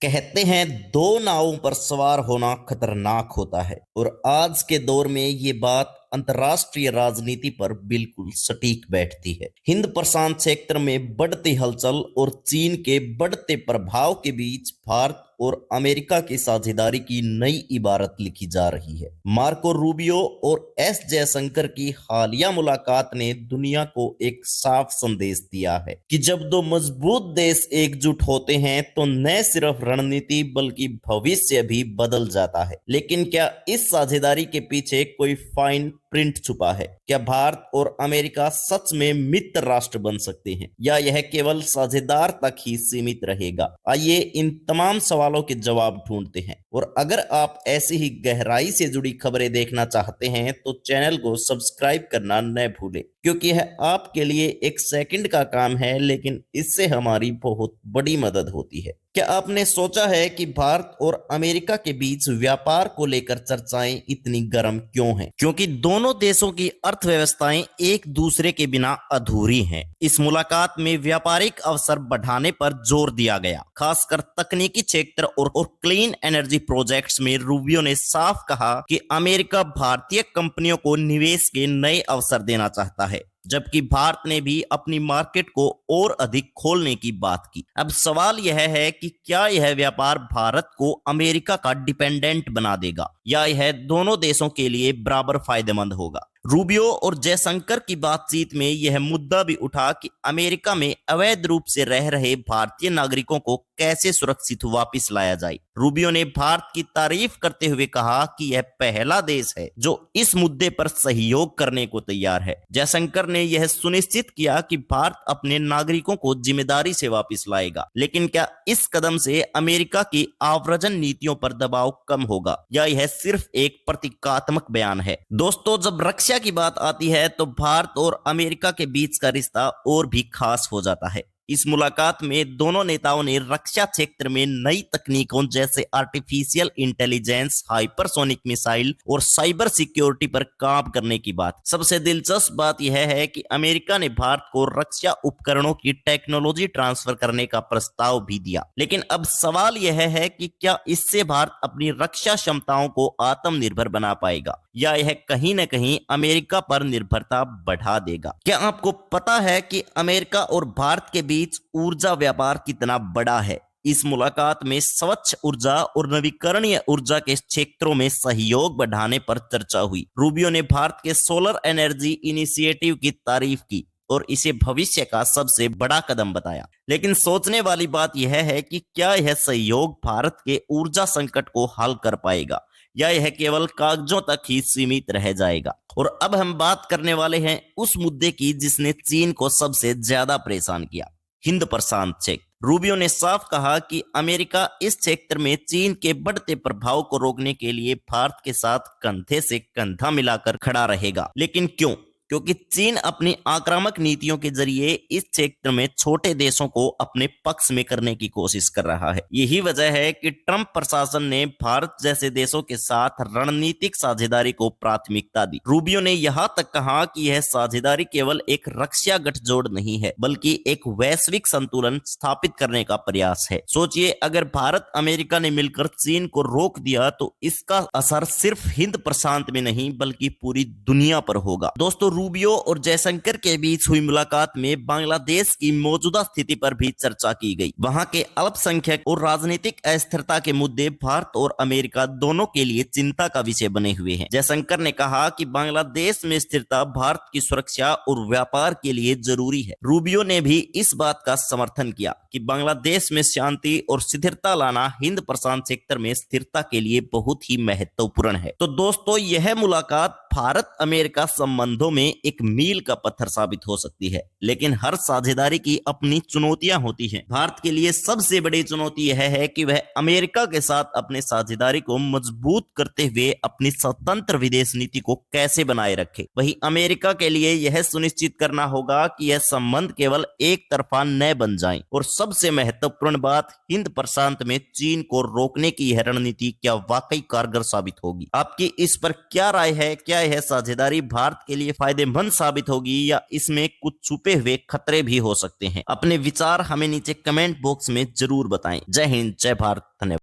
कहते हैं दो नावों पर सवार होना खतरनाक होता है और आज के दौर में ये बात अंतर्राष्ट्रीय राजनीति पर बिल्कुल सटीक बैठती है। हिंद प्रशांत क्षेत्र में बढ़ती हलचल और चीन के बढ़ते प्रभाव के बीच भारत और अमेरिका की साझेदारी की नई इबारत लिखी जा रही है। मार्को रूबियो और एस जयशंकर की हालिया मुलाकात ने दुनिया को एक साफ संदेश दिया है कि जब दो मजबूत देश एकजुट होते हैं तो न सिर्फ रणनीति बल्कि भविष्य भी बदल जाता है। लेकिन क्या इस साझेदारी के पीछे कोई फाइन प्रिंट छुपा है? क्या भारत और अमेरिका सच में मित्र राष्ट्र बन सकते हैं या यह केवल साझेदार तक ही सीमित रहेगा? आइए इन तमाम सवालों के जवाब ढूंढते हैं। और अगर आप ऐसी ही गहराई से जुड़ी खबरें देखना चाहते हैं तो चैनल को सब्सक्राइब करना न भूलें, क्योंकि यह आपके लिए एक सेकंड का काम है लेकिन इससे हमारी बहुत बड़ी मदद होती है। क्या आपने सोचा है कि भारत और अमेरिका के बीच व्यापार को लेकर चर्चाएं इतनी गर्म क्यों हैं? क्योंकि दोनों देशों की अर्थव्यवस्थाएं एक दूसरे के बिना अधूरी हैं। इस मुलाकात में व्यापारिक अवसर बढ़ाने पर जोर दिया गया, खासकर तकनीकी क्षेत्र और क्लीन एनर्जी प्रोजेक्ट्स में। रूबियो ने साफ कहा कि अमेरिका भारतीय कंपनियों को निवेश के नए अवसर देना चाहता है, जबकि भारत ने भी अपनी मार्केट को और अधिक खोलने की बात की। अब सवाल यह है कि क्या यह व्यापार भारत को अमेरिका का डिपेंडेंट बना देगा या यह दोनों देशों के लिए बराबर फायदेमंद होगा? रूबियो और जयशंकर की बातचीत में यह मुद्दा भी उठा कि अमेरिका में अवैध रूप से रह रहे भारतीय नागरिकों को कैसे सुरक्षित वापस लाया जाए। रूबियो ने भारत की तारीफ करते हुए कहा कि यह पहला देश है जो इस मुद्दे पर सहयोग करने को तैयार है। जयशंकर ने यह सुनिश्चित किया कि भारत अपने नागरिकों को जिम्मेदारी से वापस लाएगा। लेकिन क्या इस कदम से अमेरिका की आव्रजन नीतियों पर दबाव कम होगा या यह सिर्फ एक प्रतीकात्मक बयान है? दोस्तों, जब रक्षा की बात आती है तो भारत और अमेरिका के बीच का रिश्ता और भी खास हो जाता है। इस मुलाकात में दोनों नेताओं ने रक्षा क्षेत्र में नई तकनीकों जैसे आर्टिफिशियल इंटेलिजेंस, हाइपरसोनिक मिसाइल और साइबर सिक्योरिटी पर काम करने की बात। सबसे दिलचस्प बात यह है कि अमेरिका ने भारत को रक्षा उपकरणों की टेक्नोलॉजी ट्रांसफर करने का प्रस्ताव भी दिया। लेकिन अब सवाल यह है कि क्या इससे भारत अपनी रक्षा क्षमताओं को आत्मनिर्भर बना पाएगा या यह कहीं न कहीं अमेरिका पर निर्भरता बढ़ा देगा? क्या आपको पता है कि अमेरिका और भारत के बीच ऊर्जा व्यापार कितना बड़ा है? इस मुलाकात में स्वच्छ ऊर्जा और नवीकरणीय ऊर्जा के क्षेत्रों में सहयोग बढ़ाने पर चर्चा हुई। रूबियो ने भारत के सोलर एनर्जी इनिशिएटिव की तारीफ की और इसे भविष्य का सबसे बड़ा कदम बताया। लेकिन सोचने वाली बात यह है कि क्या यह सहयोग भारत के ऊर्जा संकट को हल कर पाएगा या यह केवल कागजों तक ही सीमित रह जाएगा? और अब हम बात करने वाले हैं उस मुद्दे की जिसने चीन को सबसे ज्यादा परेशान किया, हिंद प्रशांत क्षेत्र। रूबियो ने साफ कहा कि अमेरिका इस क्षेत्र में चीन के बढ़ते प्रभाव को रोकने के लिए भारत के साथ कंधे से कंधा मिलाकर खड़ा रहेगा। लेकिन क्यों? क्योंकि चीन अपनी आक्रामक नीतियों के जरिए इस क्षेत्र में छोटे देशों को अपने पक्ष में करने की कोशिश कर रहा है। यही वजह है कि ट्रंप प्रशासन ने भारत जैसे देशों के साथ रणनीतिक साझेदारी को प्राथमिकता दी। रूबियो ने यहाँ तक कहा कि यह साझेदारी केवल एक रक्षा गठजोड़ नहीं है बल्कि एक वैश्विक संतुलन स्थापित करने का प्रयास है। सोचिए, अगर भारत अमेरिका ने मिलकर चीन को रोक दिया तो इसका असर सिर्फ हिंद प्रशांत में नहीं बल्कि पूरी दुनिया पर होगा। दोस्तों, रूबियो और जयशंकर के बीच हुई मुलाकात में बांग्लादेश की मौजूदा स्थिति पर भी चर्चा की गई। वहां के अल्पसंख्यक और राजनीतिक अस्थिरता के मुद्दे भारत और अमेरिका दोनों के लिए चिंता का विषय बने हुए हैं। जयशंकर ने कहा कि बांग्लादेश में स्थिरता भारत की सुरक्षा और व्यापार के लिए जरूरी है। रूबियो ने भी इस बात का समर्थन किया कि बांग्लादेश में शांति और स्थिरता लाना हिंद प्रशांत क्षेत्र में स्थिरता के लिए बहुत ही महत्वपूर्ण है। तो दोस्तों, यह मुलाकात भारत अमेरिका संबंधों में एक मील का पत्थर साबित हो सकती है। लेकिन हर साझेदारी की अपनी चुनौतियां होती हैं। भारत के लिए सबसे बड़ी चुनौती यह है कि वह अमेरिका के साथ अपने साझेदारी को मजबूत करते हुए अपनी स्वतंत्र विदेश नीति को कैसे बनाए रखे। वहीं अमेरिका के लिए यह सुनिश्चित करना होगा कि यह संबंध केवल एक तरफा न बन जाए। और सबसे महत्वपूर्ण बात, हिंद प्रशांत में चीन को रोकने की यह रणनीति क्या वाकई कारगर साबित होगी? आपकी इस पर क्या राय है? क्या राय है, साझेदारी भारत के लिए फायदेमंद साबित होगी या इसमें कुछ छुपे हुए खतरे भी हो सकते हैं? अपने विचार हमें नीचे कमेंट बॉक्स में जरूर बताएं। जय हिंद, जय भारत, धन्यवाद।